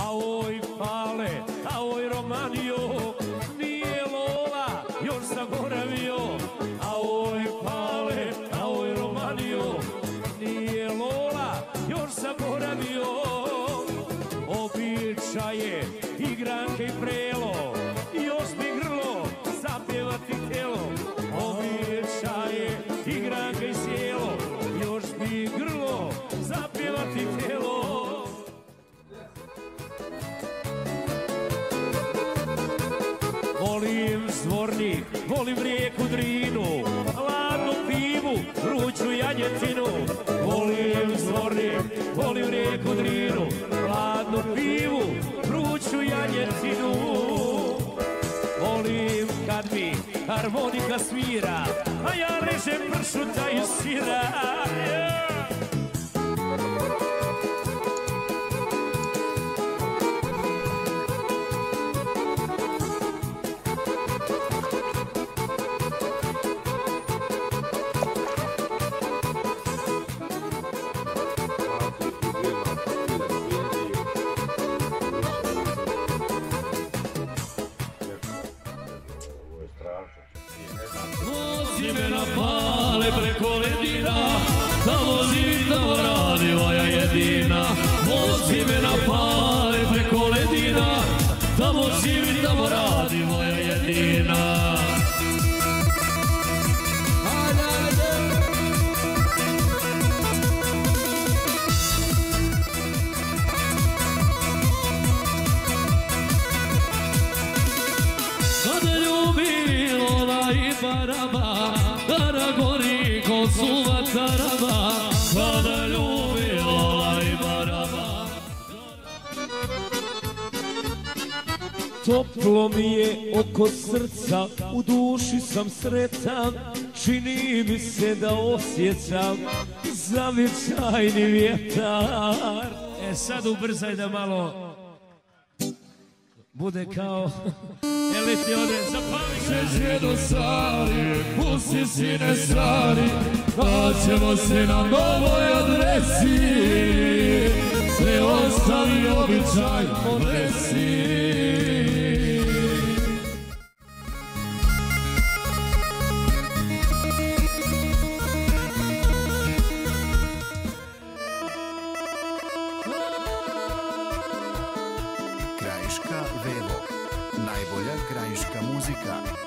Aoj Pale, aoj Romanio, nije Lola još zaboravio. Aoj Pale, aoj Romanio, nije Lola još zaboravio. Običaje, igranke i prelo, još bi grlo zapjevati telo. Običaje, igranke i sjelo, još bi grlo zapjevati telo. Volim Zvornik, volim rijeku Drinu, hladnu pivu, vruću janjetinu. Volim Zvornik, volim rijeku Drinu, hladnu pivu, vruću janjetinu. Volim kad mi harmonika svira, a ja režem pršuta i sira. Vozi me na Pale preko ledina, da vozim tamo radi moja jedina. Vozi me na Pale preko ledina, da vozim tamo radi moja jedina. Kada ljubilo i baraba, kada gori ko suva taraba. Kada ljubilo i baraba. Toplo mi je oko srca, u duši sam sretan, čini mi se da osjećam zavičajni vjetar. Sad ubrzaj da malo bude kao elitni ode, zapali se. Žedo stari, pusti sine stari, naćemo se na novoj adresi. Sve ostavi običaj odresi. Krajiška Vevo, najbolja krajiška muzika.